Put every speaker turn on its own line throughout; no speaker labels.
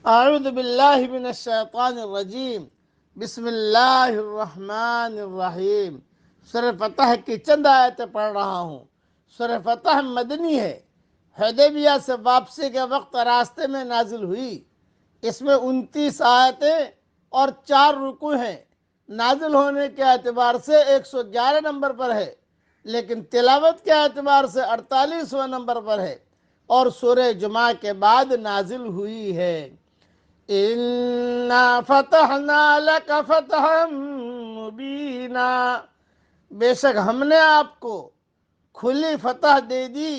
اعوذ باللہ من الشیطان الرجیم، بسم اللہ الرحمن الرحیم۔ سورہ فتح کی چند آیتیں پڑھ رہا ہوں۔ سورہ فتح مدنی ہے، حدیبیہ سے واپسی کے وقت راستے میں نازل ہوئی۔ اس میں 29 آیتیں اور 4 رکوع ہیں۔ نازل ہونے کے اعتبار سے 111 نمبر پر ہے، لیکن تلاوت کے اعتبار سے 48واں نمبر پر ہے، اور سورہ جمعہ کے بعد نازل ہوئی ہے۔ اِنَّا فَتَحْنَا لَكَ فَتْحًا مُبِينًا، بے شک ہم نے آپ کو کھلی فتح دے دی۔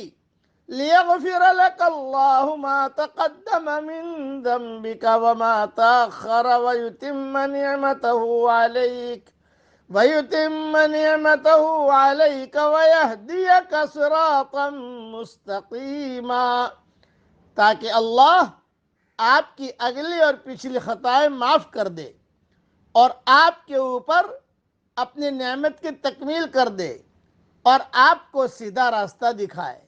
لِيَغْفِرَ لَكَ اللَّهُ مَا تَقَدَّمَ مِن ذَنبِكَ وَمَا تَأَخَّرَ وَيُتِمَّ نِعْمَتَهُ عَلَيْكَ وَيَهْدِيَكَ صِرَاطًا مُسْتَقِيمًا، تاکہ اللہ آپ کی اگلی اور پچھلی خطائیں معاف کر دے اور آپ کے اوپر اپنی نعمت کی تکمیل کر دے اور آپ کو سیدھا راستہ دکھائے۔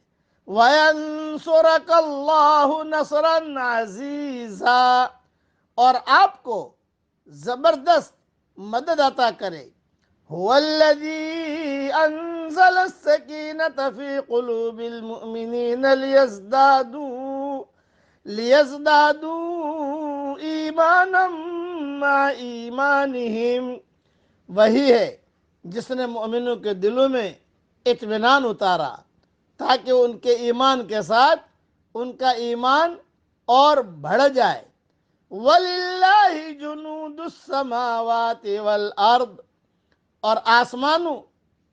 وَيَنصُرَكَ اللَّهُ نَصْرًا عَزِيزًا، اور آپ کو زبردست مدد عطا کرے۔ هُوَ الَّذِي أَنزَلَ السَّكِينَةَ فِي قُلُوبِ الْمُؤْمِنِينَ لِيَزْدَادُوا ایمانا مع ایمانہم، وہی ہے جس نے مومنوں کے دلوں میں اطمینان اتارا تاکہ ان کے ایمان کے ساتھ ان کا ایمان اور بڑھ جائے۔ وَلِلَّهِ جُنُودُ السَّمَاوَاتِ وَالْأَرْضِ، اور آسمانوں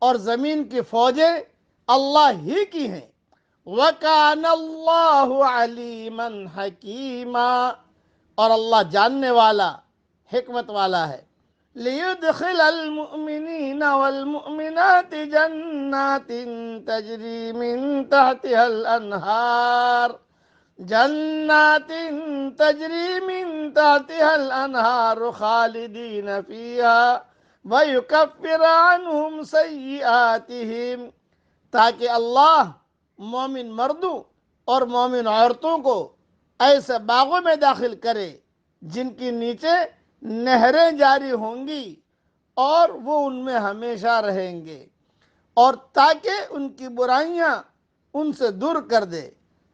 اور زمین کی فوجیں اللہ ہی کی ہیں۔ وَكَانَ اللَّهُ عَلِيمًا حَكِيمًا، اور اللہ جاننے والا، حکمت والا ہے۔ لِيُدْخِلَ الْمُؤْمِنِينَ وَالْمُؤْمِنَاتِ جَنَّاتٍ تَجْرِي مِن تَحْتِهَا الْأَنْهَارُ خَالِدِينَ فِيهَا وَيُكَفِّرَ عَنْهُمْ سَيِّئَاتِهِمْ، تاکہ اللہ مومن مردوں اور مومن عورتوں کو ایسے باغوں میں داخل کرے جن کی نیچے نہریں جاری ہوں گی اور وہ ان میں ہمیشہ رہیں گے، اور تاکہ ان کی برائیاں ان سے دور کر دے۔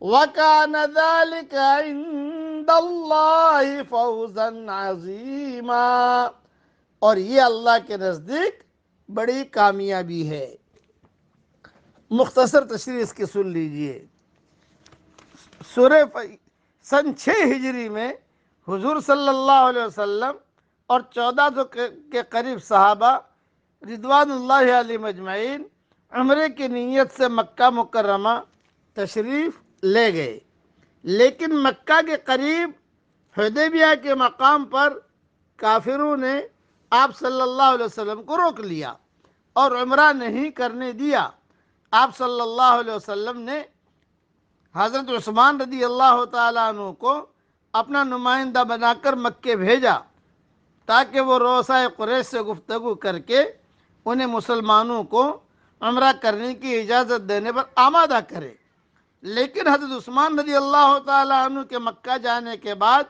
وَكَانَ ذَلِكَ عِندَ اللَّهِ فَوْزًا عَظِيمًا، اور یہ اللہ کے نزدیک بڑی کامیابی ہے۔ مختصر تشریح اس کی سن لیجئے۔ سن 6 ہجری میں حضور صلی اللہ علیہ وسلم اور 1400 کے قریب صحابہ رضوان اللہ علیہ مجمعین عمرے کی نیت سے مکہ مکرمہ تشریف لے گئے، لیکن مکہ کے قریب حدیبیہ کے مقام پر کافروں نے آپ صلی اللہ علیہ وسلم کو روک لیا اور عمرہ نہیں کرنے دیا۔ آپ صلی اللہ علیہ وسلم نے حضرت عثمان رضی اللہ تعالیٰ عنہ کو اپنا نمائندہ بنا کر مکے بھیجا تاکہ وہ رؤسائے قریش سے گفتگو کر کے انہیں مسلمانوں کو عمرہ کرنے کی اجازت دینے پر آمادہ کرے، لیکن حضرت عثمان رضی اللہ تعالیٰ عنہ کے مکہ جانے کے بعد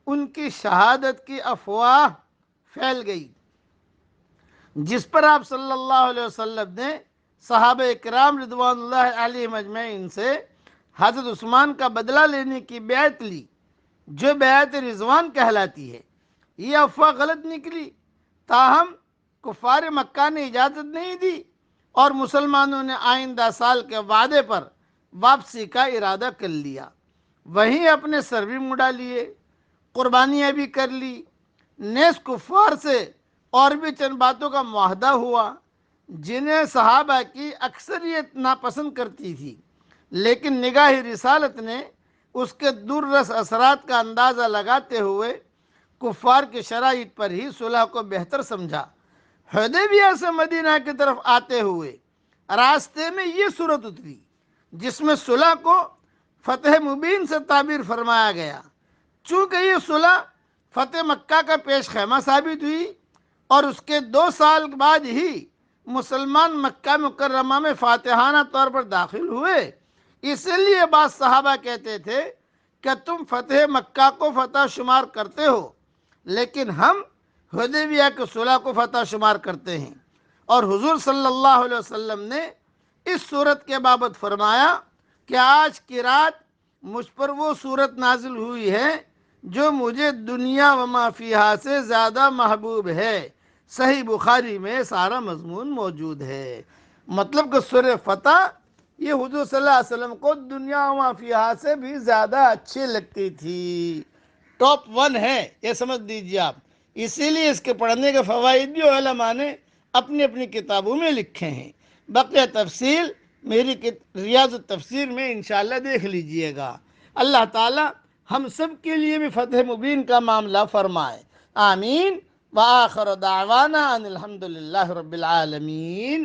ان کی شہادت کی افواہ پھیل گئی، جس پر آپ صلی اللہ علیہ وسلم نے صحابہ اکرام رضوان اللہ علیہ مجمعین سے حضرت عثمان کا بدلہ لینے کی بیعت لی، جو بیعت رضوان کہلاتی ہے۔ یہ افواہ غلط نکلی، تاہم کفار مکہ نے اجازت نہیں دی اور مسلمانوں نے آئندہ سال کے وعدے پر واپسی کا ارادہ کر لیا۔ وہیں اپنے سر بھی مڈا لیے، قربانیاں بھی کر لی، نیز کفار سے اور بھی چند باتوں کا معاہدہ ہوا جنہیں صحابہ کی اکثریت ناپسند کرتی تھی، لیکن نگاہ رسالت نے اس کے دور رس اثرات کا اندازہ لگاتے ہوئے کفار کی شرائط پر ہی صلح کو بہتر سمجھا۔ حدیبیہ سے مدینہ کی طرف آتے ہوئے راستے میں یہ صورت اتری جس میں صلح کو فتح مبین سے تعبیر فرمایا گیا۔ چونکہ یہ صلح فتح مکہ کا پیش خیمہ ثابت ہوئی اور اس کے 2 سال بعد ہی مسلمان مکہ مکرمہ میں فاتحانہ طور پر داخل ہوئے، اس لیے بعض صحابہ کہتے تھے کہ تم فتح مکہ کو فتح شمار کرتے ہو، لیکن ہم حدیبیہ کے صلح کو فتح شمار کرتے ہیں۔ اور حضور صلی اللہ علیہ وسلم نے اس صورت کے بابت فرمایا کہ آج کی رات مجھ پر وہ صورت نازل ہوئی ہے جو مجھے دنیا و ما فیہا سے زیادہ محبوب ہے۔ صحیح بخاری میں سارا مضمون موجود ہے۔ مطلب کہ سورہ فتح یہ حضور صلی اللہ علیہ وسلم کو دنیا و ما فیہا سے بھی زیادہ اچھی لگتی تھی، ٹاپ ون ہے، یہ سمجھ دیجیے آپ۔ اسی لیے اس کے پڑھنے کے فوائد بھی علماء نے اپنی اپنی کتابوں میں لکھے ہیں۔ بقیہ تفصیل میری ریاض التفسیر میں انشاءاللہ دیکھ لیجئے گا۔ اللہ تعالی ہم سب کے لیے بھی فتح مبین کا معاملہ فرمائے، آمین۔ وآخر دعوانا ان الحمدللہ رب العالمین۔